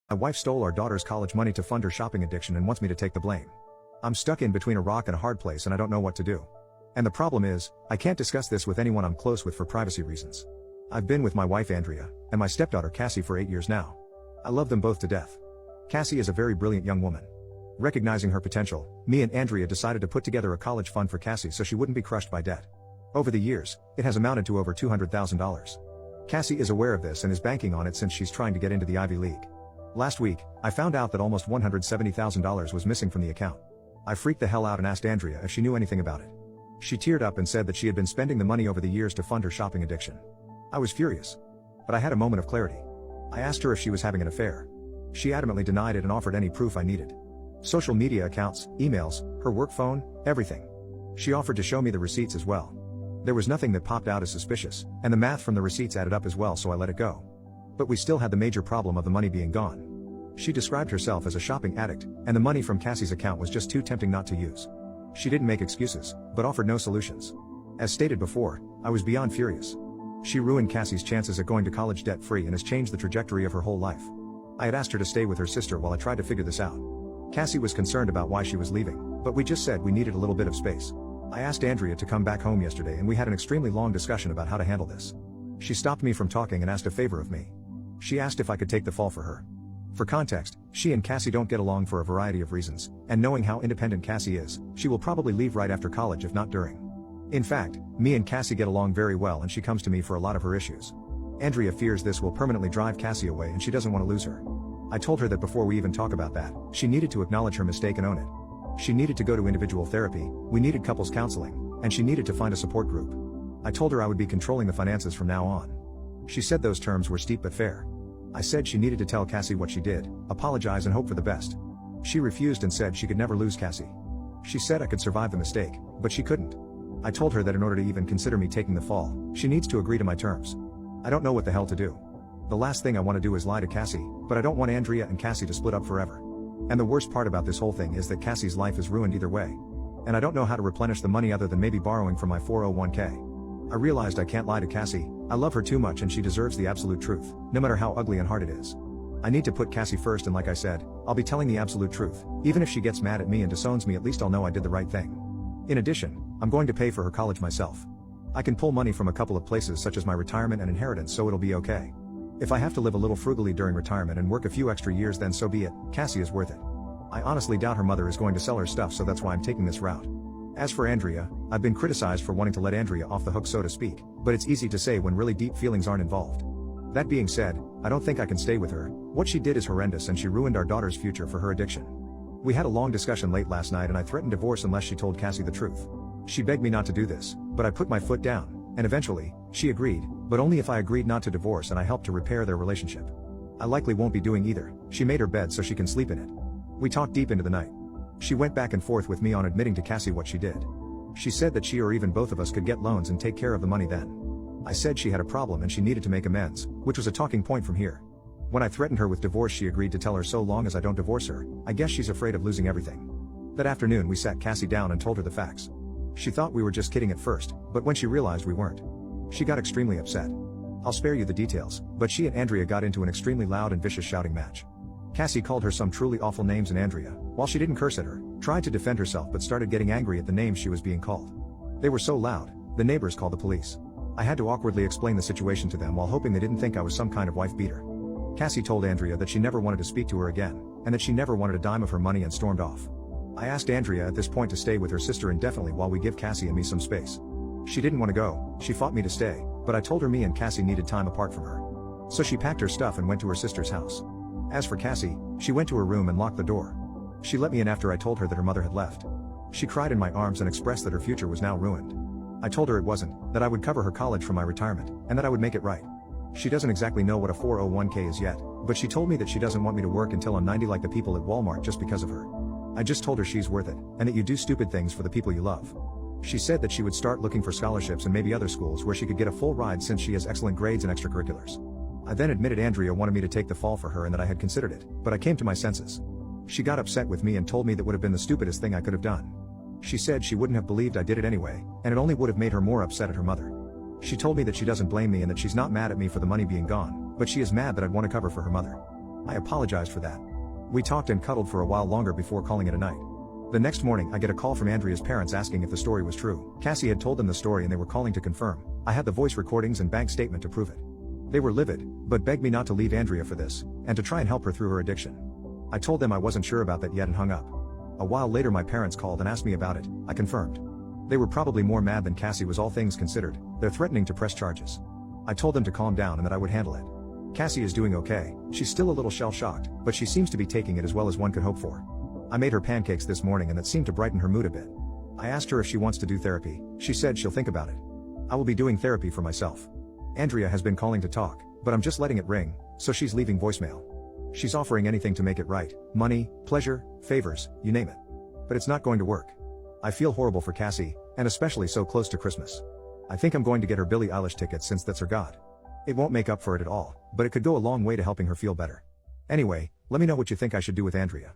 My wife stole our daughter's college money to fund her shopping addiction and wants me to take the blame. I'm stuck in between a rock and a hard place and I don't know what to do. And the problem is, I can't discuss this with anyone I'm close with for privacy reasons. I've been with my wife Andrea, and my stepdaughter Cassie for 8 years now. I love them both to death. Cassie is a very brilliant young woman. Recognizing her potential, me and Andrea decided to put together a college fund for Cassie so she wouldn't be crushed by debt. Over the years, it has amounted to over $200,000. Cassie is aware of this and is banking on it since she's trying to get into the Ivy League. Last week, I found out that almost $170,000 was missing from the account. I freaked the hell out and asked Andrea if she knew anything about it. She teared up and said that she had been spending the money over the years to fund her shopping addiction. I was furious. But I had a moment of clarity. I asked her if she was having an affair. She adamantly denied it and offered any proof I needed. Social media accounts, emails, her work phone, everything. She offered to show me the receipts as well. There was nothing that popped out as suspicious, and the math from the receipts added up as well, so I let it go. But we still had the major problem of the money being gone. She described herself as a shopping addict, and the money from Cassie's account was just too tempting not to use. She didn't make excuses, but offered no solutions. As stated before, I was beyond furious. She ruined Cassie's chances at going to college debt-free and has changed the trajectory of her whole life. I had asked her to stay with her sister while I tried to figure this out. Cassie was concerned about why she was leaving, but we just said we needed a little bit of space. I asked Andrea to come back home yesterday and we had an extremely long discussion about how to handle this. She stopped me from talking and asked a favor of me. She asked if I could take the fall for her. For context, she and Cassie don't get along for a variety of reasons, and knowing how independent Cassie is, she will probably leave right after college if not during. In fact, me and Cassie get along very well and she comes to me for a lot of her issues. Andrea fears this will permanently drive Cassie away and she doesn't want to lose her. I told her that before we even talk about that, she needed to acknowledge her mistake and own it. She needed to go to individual therapy, we needed couples counseling, and she needed to find a support group. I told her I would be controlling the finances from now on. She said those terms were steep but fair. I said she needed to tell Cassie what she did, apologize and hope for the best. She refused and said she could never lose Cassie. She said I could survive the mistake, but she couldn't. I told her that in order to even consider me taking the fall, she needs to agree to my terms. I don't know what the hell to do. The last thing I want to do is lie to Cassie, but I don't want Andrea and Cassie to split up forever. And the worst part about this whole thing is that Cassie's life is ruined either way. And I don't know how to replenish the money other than maybe borrowing from my 401k. I realized I can't lie to Cassie. I love her too much and she deserves the absolute truth, no matter how ugly and hard it is. I need to put Cassie first and like I said, I'll be telling the absolute truth. Even if she gets mad at me and disowns me, at least I'll know I did the right thing. In addition, I'm going to pay for her college myself. I can pull money from a couple of places such as my retirement and inheritance, so it'll be okay. If I have to live a little frugally during retirement and work a few extra years, then so be it. Cassie is worth it. I honestly doubt her mother is going to sell her stuff, so that's why I'm taking this route. As for Andrea, I've been criticized for wanting to let Andrea off the hook, so to speak, but it's easy to say when really deep feelings aren't involved. That being said, I don't think I can stay with her. What she did is horrendous and she ruined our daughter's future for her addiction. We had a long discussion late last night and I threatened divorce unless she told Cassie the truth. She begged me not to do this, but I put my foot down, and eventually, she agreed, but only if I agreed not to divorce and I helped to repair their relationship. I likely won't be doing either. She made her bed so she can sleep in it. We talked deep into the night. She went back and forth with me on admitting to Cassie what she did. She said that she or even both of us could get loans and take care of the money then. I said she had a problem and she needed to make amends, which was a talking point from here. When I threatened her with divorce, she agreed to tell her so long as I don't divorce her. I guess she's afraid of losing everything. That afternoon we sat Cassie down and told her the facts. She thought we were just kidding at first, but when she realized we weren't, she got extremely upset. I'll spare you the details, but she and Andrea got into an extremely loud and vicious shouting match. Cassie called her some truly awful names and Andrea, while she didn't curse at her, tried to defend herself but started getting angry at the names she was being called. They were so loud, the neighbors called the police. I had to awkwardly explain the situation to them while hoping they didn't think I was some kind of wife beater. Cassie told Andrea that she never wanted to speak to her again, and that she never wanted a dime of her money and stormed off. I asked Andrea at this point to stay with her sister indefinitely while we give Cassie and me some space. She didn't want to go, she fought me to stay, but I told her me and Cassie needed time apart from her. So she packed her stuff and went to her sister's house. As for Cassie, she went to her room and locked the door. She let me in after I told her that her mother had left. She cried in my arms and expressed that her future was now ruined. I told her it wasn't, that I would cover her college from my retirement, and that I would make it right. She doesn't exactly know what a 401k is yet, but she told me that she doesn't want me to work until I'm 90 like the people at Walmart just because of her. I just told her she's worth it, and that you do stupid things for the people you love. She said that she would start looking for scholarships and maybe other schools where she could get a full ride since she has excellent grades and extracurriculars. I then admitted Andrea wanted me to take the fall for her and that I had considered it, but I came to my senses. She got upset with me and told me that would have been the stupidest thing I could have done. She said she wouldn't have believed I did it anyway, and it only would have made her more upset at her mother. She told me that she doesn't blame me and that she's not mad at me for the money being gone, but she is mad that I'd want to cover for her mother. I apologized for that. We talked and cuddled for a while longer before calling it a night. The next morning I get a call from Andrea's parents asking if the story was true. Cassie had told them the story and they were calling to confirm. I had the voice recordings and bank statement to prove it. They were livid, but begged me not to leave Andrea for this, and to try and help her through her addiction. I told them I wasn't sure about that yet and hung up. A while later my parents called and asked me about it. I confirmed. They were probably more mad than Cassie was, all things considered. They're threatening to press charges. I told them to calm down and that I would handle it. Cassie is doing okay. She's still a little shell-shocked, but she seems to be taking it as well as one could hope for. I made her pancakes this morning and that seemed to brighten her mood a bit. I asked her if she wants to do therapy. She said she'll think about it. I will be doing therapy for myself. Andrea has been calling to talk, but I'm just letting it ring, so she's leaving voicemail. She's offering anything to make it right. Money, pleasure, favors, you name it. But it's not going to work. I feel horrible for Cassie, and especially so close to Christmas. I think I'm going to get her Billie Eilish tickets since that's her god. It won't make up for it at all, but it could go a long way to helping her feel better. Anyway, let me know what you think I should do with Andrea.